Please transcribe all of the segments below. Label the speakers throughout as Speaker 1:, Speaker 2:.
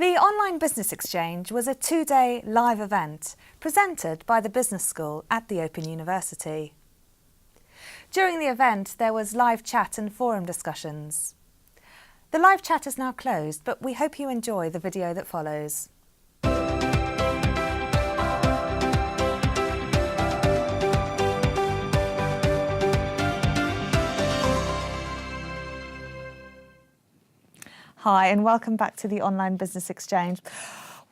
Speaker 1: The Online Business Exchange was a two-day live event presented by the Business School at the Open University. During the event, there was live chat and forum discussions. The live chat is now closed, but we hope you enjoy the video that follows. Hi and welcome back to the Online Business Exchange.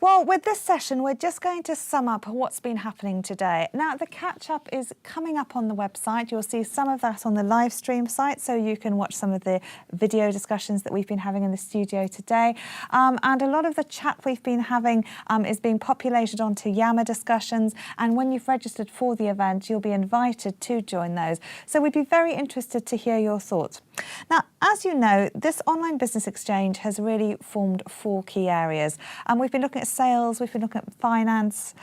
Speaker 1: Well, with this session, we're just going to sum up what's been happening today. Now, the catch-up is coming up on the website. You'll see some of that on the live stream site, so you can watch some of the video discussions that we've been having in the studio today. And a lot of the chat we've been having is being populated onto Yammer discussions. And when you've registered for the event, you'll be invited to join those. So we'd be very interested to hear your thoughts. Now, as you know, this Online Business Exchange has really formed four key areas. We've been looking at sales, we've been looking at finance,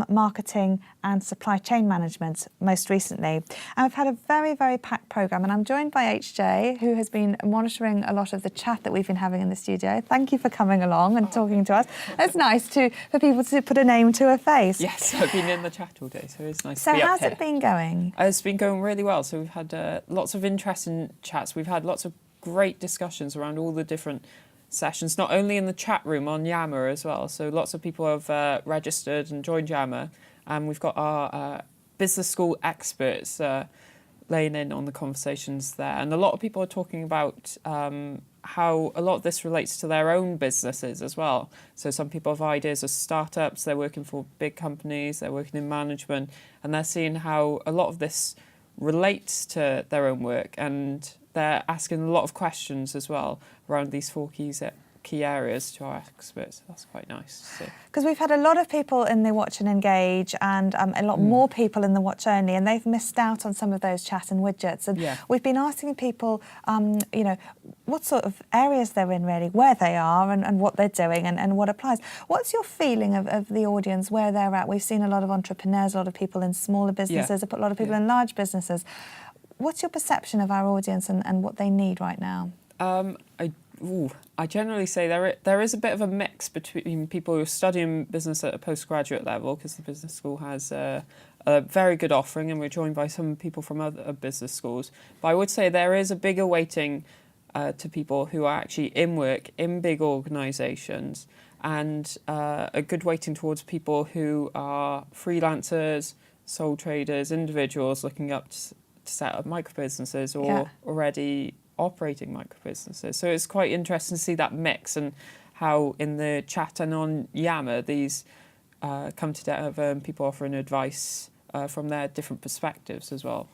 Speaker 1: marketing and supply chain management most recently. And we've had a very, very packed programme, and I'm joined by HJ, who has been monitoring a lot of the chat that we've been having in the studio. Thank you for coming along and talking to us. It's nice for people to put a name to a face.
Speaker 2: Yes, I've been in the chat all day, so it's nice to be up
Speaker 1: So
Speaker 2: here.
Speaker 1: how's it been going?
Speaker 2: It's been going really well. So we've had lots of interesting chats. We've had lots of great discussions around all the different sessions, not only in the chat room on Yammer as well. So lots of people have registered and joined Yammer. And we've got our business school experts laying in on the conversations there. And a lot of people are talking about how a lot of this relates to their own businesses as well. So some people have ideas of startups, they're working for big companies, they're working in management, and they're seeing how a lot of this relates to their own work, and they're asking a lot of questions as well around these four key areas to our experts. That's quite nice.
Speaker 1: Because we've had a lot of people in the Watch and Engage and a lot more people in the Watch Only, and they've missed out on some of those chat and widgets. And we've been asking people, you know, what sort of areas they're in really, where they are and what they're doing and what applies. What's your feeling of the audience, where they're at? We've seen a lot of entrepreneurs, a lot of people in smaller businesses, a lot of people in large businesses. What's your perception of our audience and what they need right now?
Speaker 2: I generally say there is a bit of a mix between people who are studying business at a postgraduate level, because the business school has a very good offering, and we're joined by some people from other business schools. But I would say there is a bigger weighting to people who are actually in work in big organisations, and a good weighting towards people who are freelancers, sole traders, individuals looking up to set up micro businesses or already operating micro businesses. So it's quite interesting to see that mix, and how in the chat and on Yammer these come together, and people offering advice from their different perspectives as well.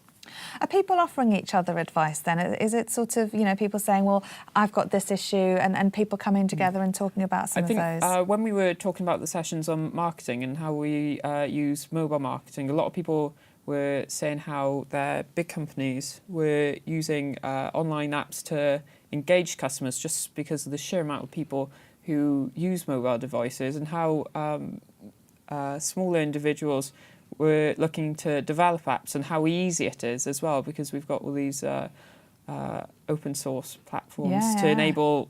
Speaker 1: Are people offering each other advice then? Is it sort of, you know, people saying, well, I've got this issue, and people coming together and talking about some of those?
Speaker 2: I think when we were talking about the sessions on marketing and how we use mobile marketing, a lot of people were saying how their big companies were using online apps to engage customers just because of the sheer amount of people who use mobile devices, and how smaller individuals were looking to develop apps, and how easy it is as well, because we've got all these open source platforms to enable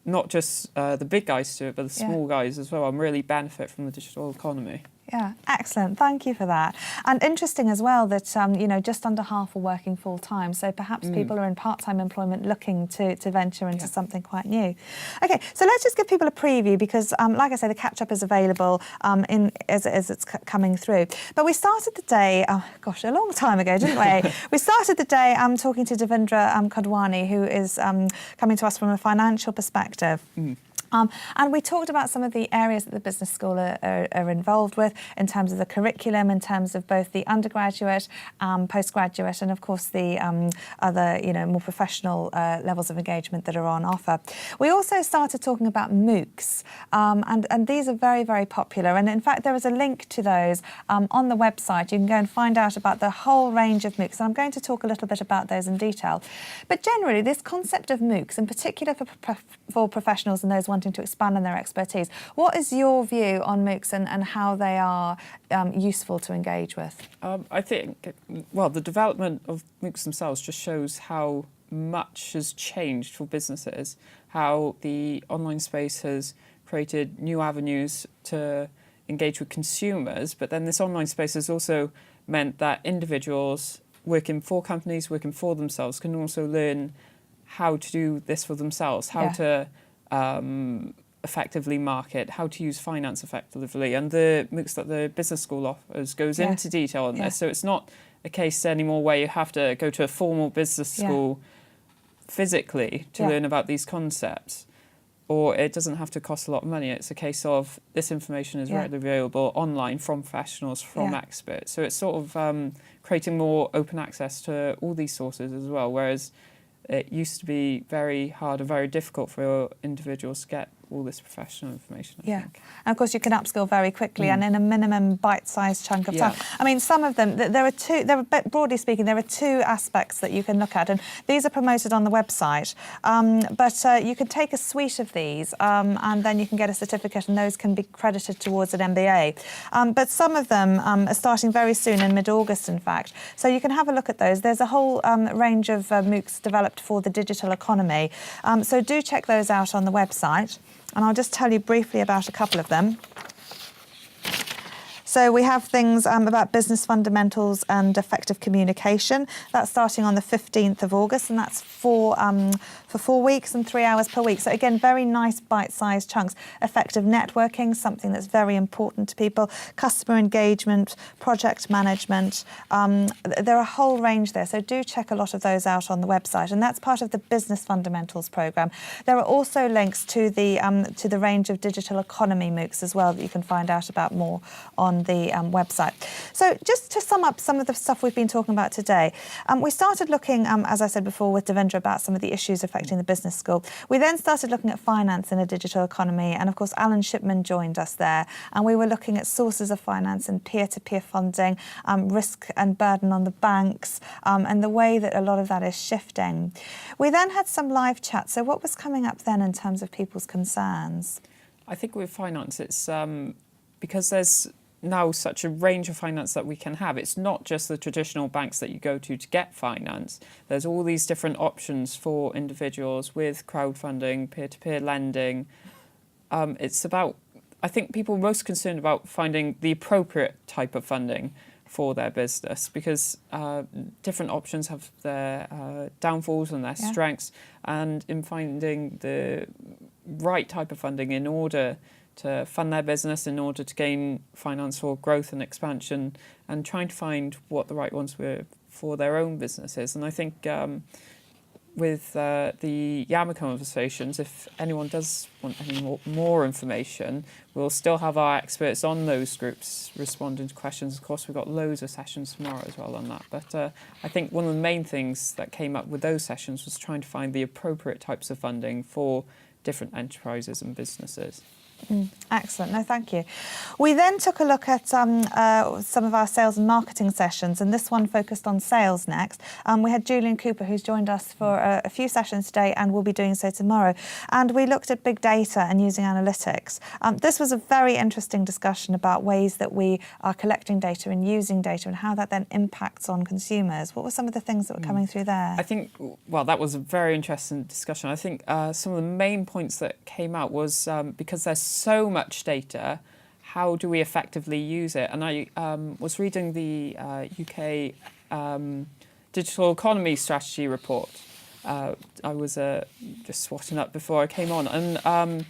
Speaker 2: not just the big guys to do it, but the small guys as well, and really benefit from the digital economy.
Speaker 1: Yeah, excellent. Thank you for that. And interesting as well that, you know, just under half are working full time. So perhaps people are in part-time employment looking to venture into something quite new. OK, so let's just give people a preview, because, like I say, the catch-up is available as it's coming through. But we started the day, gosh, a long time ago, didn't we? We started the day talking to Devendra Kodwani, who is coming to us from a financial perspective. And we talked about some of the areas that the business school are involved with in terms of the curriculum, in terms of both the undergraduate, postgraduate, and of course the other, you know, more professional levels of engagement that are on offer. We also started talking about MOOCs, and these are very, very popular. And in fact, there is a link to those on the website. You can go and find out about the whole range of MOOCs. And I'm going to talk a little bit about those in detail. But generally, this concept of MOOCs, in particular for professionals and those wanting to expand on their expertise. What is your view on MOOCs and how they are useful to engage with?
Speaker 2: I think, well, the development of MOOCs themselves just shows how much has changed for businesses, how the online space has created new avenues to engage with consumers, but then this online space has also meant that individuals working for companies, working for themselves, can also learn how to do this for themselves, how to effectively market, how to use finance effectively. And the MOOCs that the business school offers goes into detail on this. So it's not a case anymore where you have to go to a formal business school physically to learn about these concepts, or it doesn't have to cost a lot of money. It's a case of this information is readily available online from professionals, from experts. So it's sort of creating more open access to all these sources as well, whereas it used to be very hard and very difficult for individuals to get all this professional information, I think.
Speaker 1: And of course you can upskill very quickly and in a minimum bite-sized chunk of time. I mean, some of them, broadly speaking, there are two aspects that you can look at, and these are promoted on the website, but you can take a suite of these and then you can get a certificate, and those can be credited towards an MBA. But some of them are starting very soon, in mid-August in fact, so you can have a look at those. There's a whole range of MOOCs developed for the digital economy, so do check those out on the website. And I'll just tell you briefly about a couple of them. So we have things about business fundamentals and effective communication. That's starting on the 15th of August, and that's for 4 weeks and 3 hours per week. So again, very nice bite-sized chunks. Effective networking, something that's very important to people. Customer engagement, project management. There are a whole range there, so do check a lot of those out on the website. And that's part of the Business Fundamentals programme. There are also links to the range of digital economy MOOCs as well that you can find out about more on the website. So just to sum up some of the stuff we've been talking about today, we started looking, as I said before, with Devendra about some of the issues affecting the business school. We then started looking at finance in a digital economy, and of course Alan Shipman joined us there, and we were looking at sources of finance and peer-to-peer funding, risk and burden on the banks, and the way that a lot of that is shifting. We then had some live chat. So what was coming up then in terms of people's concerns?
Speaker 2: I think with finance, it's because there's now such a range of finance that we can have. It's not just the traditional banks that you go to get finance. There's all these different options for individuals with crowdfunding, peer-to-peer lending. It's about, I think people are most concerned about finding the appropriate type of funding for their business, because different options have their downfalls and their strengths, and in finding the right type of funding in order to fund their business, in order to gain finance for growth and expansion, and trying to find what the right ones were for their own businesses. And I think with the Yammer conversations, if anyone does want any more information, we'll still have our experts on those groups responding to questions. Of course, we've got loads of sessions tomorrow as well on that. But I think one of the main things that came up with those sessions was trying to find the appropriate types of funding for different enterprises and businesses.
Speaker 1: Excellent. No, thank you. We then took a look at some of our sales and marketing sessions, and this one focused on sales next. We had Julian Cooper, who's joined us for a few sessions today and will be doing so tomorrow. And we looked at big data and using analytics. This was a very interesting discussion about ways that we are collecting data and using data and how that then impacts on consumers. What were some of the things that were coming through there?
Speaker 2: I think, well, that was a very interesting discussion. I think some of the main points that came out was because there's so much data, how do we effectively use it? And I was reading the UK Digital Economy Strategy report. I was just swatting up before I came on, and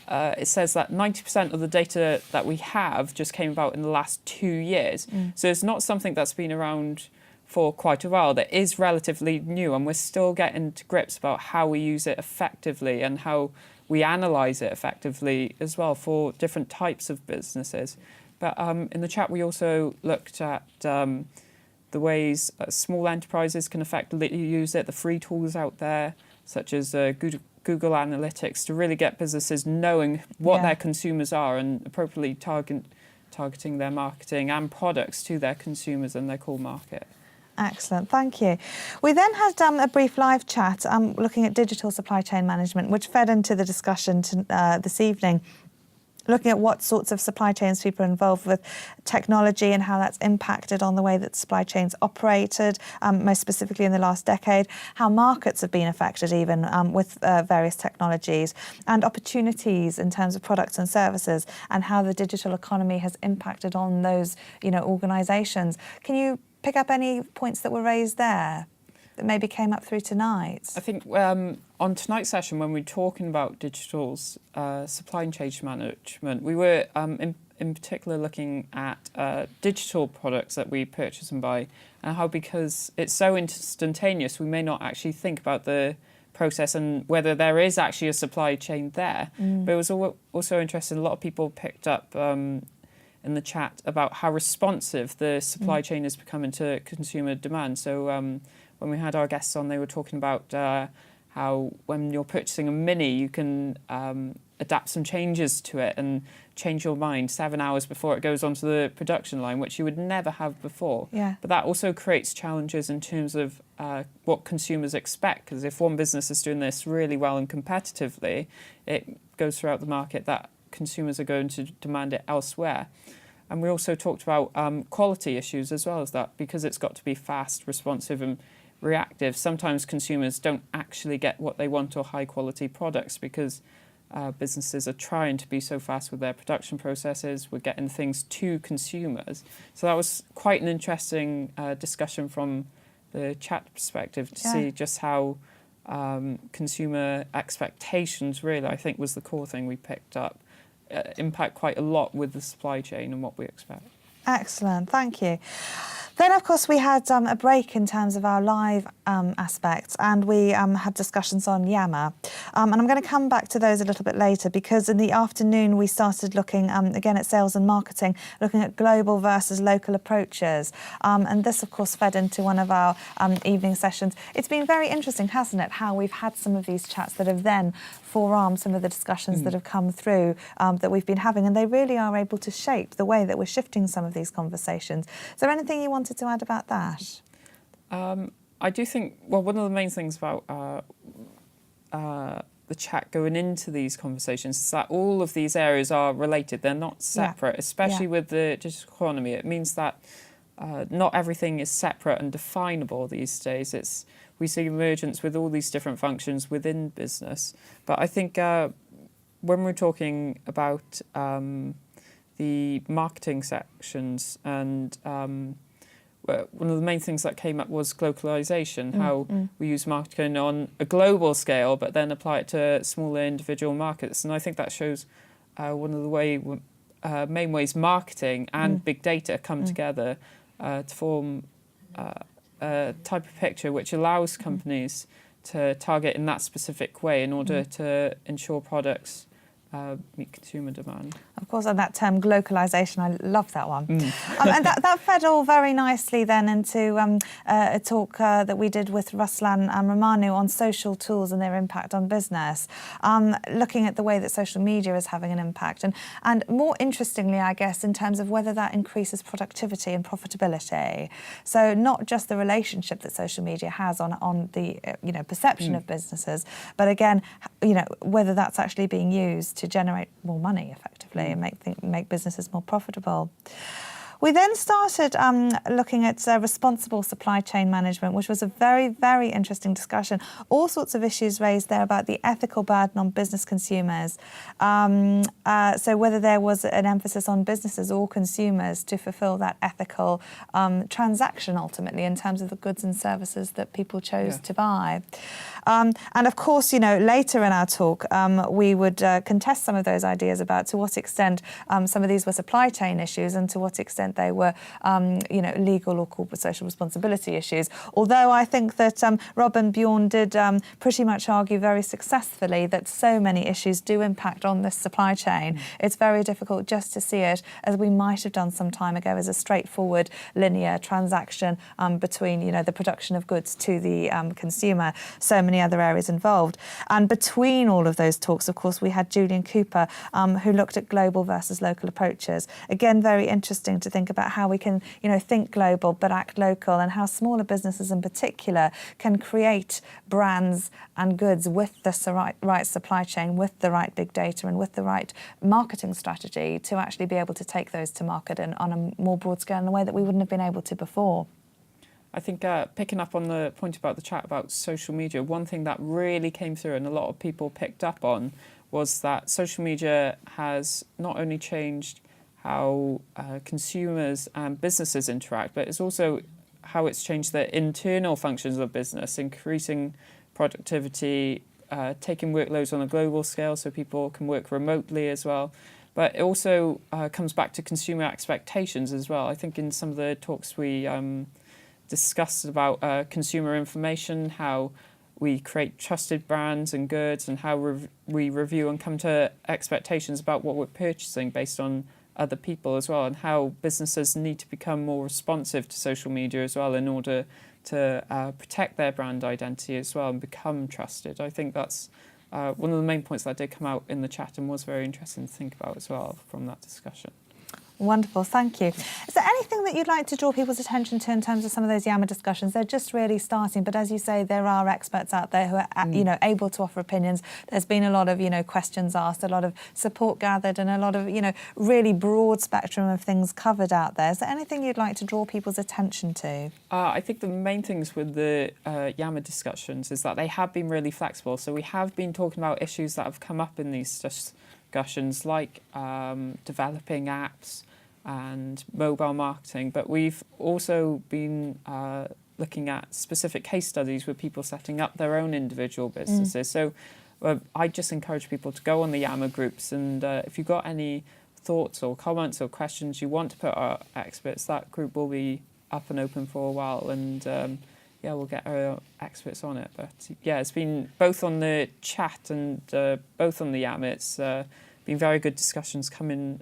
Speaker 2: it says that 90% of the data that we have just came about in the last 2 years. So it's not something that's been around for quite a while. That is relatively new, and we're still getting to grips about how we use it effectively and how we analyse it effectively as well for different types of businesses. But in the chat, we also looked at the ways small enterprises can effectively use it, the free tools out there, such as Google Analytics, to really get businesses knowing what their consumers are and appropriately targeting their marketing and products to their consumers and their core market.
Speaker 1: Excellent, thank you. We then had a brief live chat looking at digital supply chain management, which fed into the discussion this evening. looking at what sorts of supply chains people are involved with, technology and how that's impacted on the way that supply chains operated, most specifically in the last decade, how markets have been affected even with various technologies, and opportunities in terms of products and services, and how the digital economy has impacted on those, organisations. Can you pick up any points that were raised there that maybe came up through tonight?
Speaker 2: I think on tonight's session, when we were talking about digital supply chain management, we were in particular looking at digital products that we purchase and buy, and how, because it's so instantaneous, we may not actually think about the process and whether there is actually a supply chain there. But it was also interesting, a lot of people picked up in the chat about how responsive the supply chain has become into consumer demand. So when we had our guests on, they were talking about how when you're purchasing a Mini, you can adapt some changes to it and change your mind 7 hours before it goes onto the production line, which you would never have before.
Speaker 1: Yeah.
Speaker 2: But that also creates challenges in terms of what consumers expect, because if one business is doing this really well and competitively, it goes throughout the market that consumers are going to demand it elsewhere. And we also talked about quality issues as well as that, because it's got to be fast, responsive and reactive. Sometimes consumers don't actually get what they want or high quality products because businesses are trying to be so fast with their production processes. We're getting things to consumers. So that was quite an interesting discussion from the chat perspective to see just how consumer expectations really, I think, was the core thing we picked up, impact quite a lot with the supply chain and what we expect.
Speaker 1: Excellent, thank you. Then, of course, we had a break in terms of our live aspects, and we had discussions on Yammer. And I'm going to come back to those a little bit later, because in the afternoon we started looking again at sales and marketing, looking at global versus local approaches. And this, of course, fed into one of our evening sessions. It's been very interesting, hasn't it, how we've had some of these chats that have then forearmed some of the discussions that have come through that we've been having, and they really are able to shape the way that we're shifting some of these conversations. Is there anything you wanted to add about that?
Speaker 2: I do think, well, one of the main things about the chat going into these conversations is that all of these areas are related. They're not separate, especially with the digital economy. It means that not everything is separate and definable these days. We see emergence with all these different functions within business. But I think when we're talking about the marketing sections, and one of the main things that came up was globalization, how we use marketing on a global scale but then apply it to smaller individual markets. And I think that shows one of the main ways marketing and big data come together to form a type of picture which allows companies to target in that specific way in order to ensure products meet consumer demand.
Speaker 1: Of course, and that term globalisation, I love that one. And that fed all very nicely then into a talk that we did with Ruslan Romanu on social tools and their impact on business, looking at the way that social media is having an impact. And more interestingly, I guess, in terms of whether that increases productivity and profitability. So not just the relationship that social media has on the perception of businesses, but again, whether that's actually being used to generate more money effectively and make businesses more profitable. We then started looking at responsible supply chain management, which was a very, very interesting discussion. All sorts of issues raised there about the ethical burden on business consumers. So whether there was an emphasis on businesses or consumers to fulfil that ethical transaction ultimately in terms of the goods and services that people chose to buy. And of course, later in our talk, we would contest some of those ideas about to what extent some of these were supply chain issues and to what extent they were, legal or corporate social responsibility issues. Although I think that Rob and Bjorn did pretty much argue very successfully that so many issues do impact on this supply chain. It's very difficult just to see it, as we might have done some time ago, as a straightforward linear transaction between, the production of goods to the consumer. So many many other areas involved. And between all of those talks, of course, we had Julian Cooper, who looked at global versus local approaches. Again, very interesting to think about how we can, think global but act local, and how smaller businesses in particular can create brands and goods with the right supply chain, with the right big data, and with the right marketing strategy to actually be able to take those to market and on a more broad scale in a way that we wouldn't have been able to before.
Speaker 2: I think picking up on the point about the chat about social media, one thing that really came through and a lot of people picked up on was that social media has not only changed how consumers and businesses interact, but it's also how it's changed the internal functions of business, increasing productivity, taking workloads on a global scale so people can work remotely as well. But it also comes back to consumer expectations as well. I think in some of the talks we discussed about consumer information, how we create trusted brands and goods, and how we review and come to expectations about what we're purchasing based on other people as well, and how businesses need to become more responsive to social media as well in order to protect their brand identity as well and become trusted. I think that's one of the main points that did come out in the chat and was very interesting to think about as well from that discussion.
Speaker 1: Wonderful, thank you. Is there anything that you'd like to draw people's attention to in terms of some of those Yammer discussions? They're just really starting, but as you say, there are experts out there who are, able to offer opinions. There's been a lot of, questions asked, a lot of support gathered, and a lot of, really broad spectrum of things covered out there. Is there anything you'd like to draw people's attention to? I
Speaker 2: think the main things with the Yammer discussions is that they have been really flexible. So we have been talking about issues that have come up in these discussions, like developing apps and mobile marketing, but we've also been looking at specific case studies with people setting up their own individual businesses. So I just encourage people to go on the Yammer groups, and if you've got any thoughts or comments or questions you want to put our experts, that group will be up and open for a while, and we'll get our experts on it. But it's been both on the chat and both on the Yammer. It's been very good discussions coming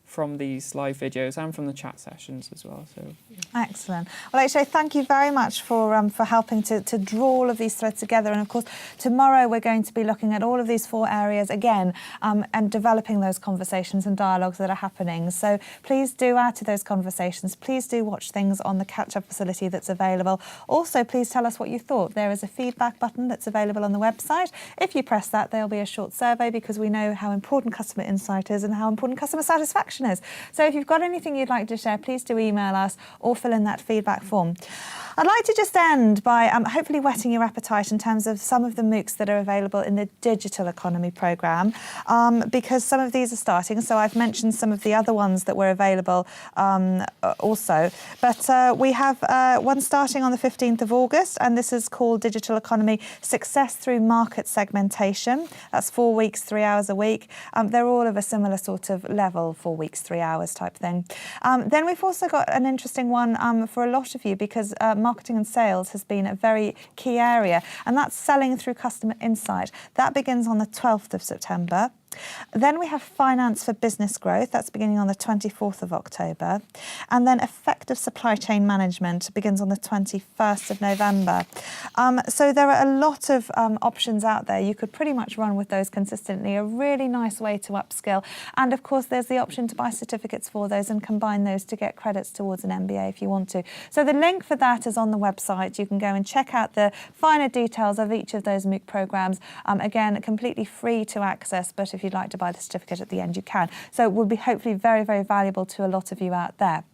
Speaker 2: from these live videos and from the chat sessions as well. So
Speaker 1: excellent. Well, HJ, thank you very much for helping to draw all of these threads together. And of course, tomorrow we're going to be looking at all of these 4 areas again, and developing those conversations and dialogues that are happening. So please do add to those conversations. Please do watch things on the catch-up facility that's available. Also, please tell us what you thought. There is a feedback button that's available on the website. If you press that, there'll be a short survey, because we know how important customer insight is and how important customer satisfaction is. So if you've got anything you'd like to share, please do email us or fill in that feedback form. I'd like to just end by hopefully whetting your appetite in terms of some of the MOOCs that are available in the Digital Economy programme, because some of these are starting. So I've mentioned some of the other ones that were available also. But we have one starting on the 15th of August, and this is called Digital Economy Success Through Market Segmentation. That's 4 weeks, 3 hours a week. They're all of a similar sort of level, 4 weeks, 3 hours type thing. Then we've also got an interesting one for a lot of you, because marketing and sales has been a very key area, and that's selling through customer insight. That begins on the 12th of September. Then we have Finance for Business Growth. That's beginning on the 24th of October. And then Effective Supply Chain Management begins on the 21st of November. So there are a lot of options out there. You could pretty much run with those consistently. A really nice way to upskill. And of course, there's the option to buy certificates for those and combine those to get credits towards an MBA if you want to. So the link for that is on the website. You can go and check out the finer details of each of those MOOC programs. Again, completely free to access, but if you'd like to buy the certificate at the end, you can. So it will be hopefully very, very valuable to a lot of you out there.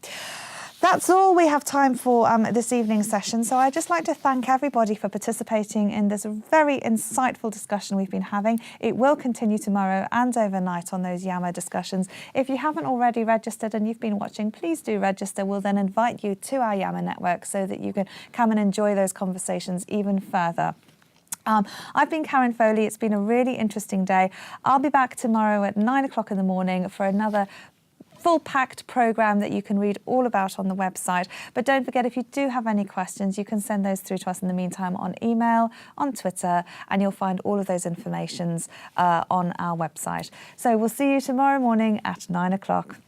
Speaker 1: That's all we have time for this evening's session. So I'd just like to thank everybody for participating in this very insightful discussion we've been having. It will continue tomorrow and overnight on those Yammer discussions. If you haven't already registered and you've been watching, please do register. We'll then invite you to our Yammer network so that you can come and enjoy those conversations even further. I've been Karen Foley. It's been a really interesting day. I'll be back tomorrow at 9 o'clock in the morning for another full-packed programme that you can read all about on the website. But don't forget, if you do have any questions, you can send those through to us in the meantime on email, on Twitter, and you'll find all of those informations on our website. So we'll see you tomorrow morning at 9 o'clock.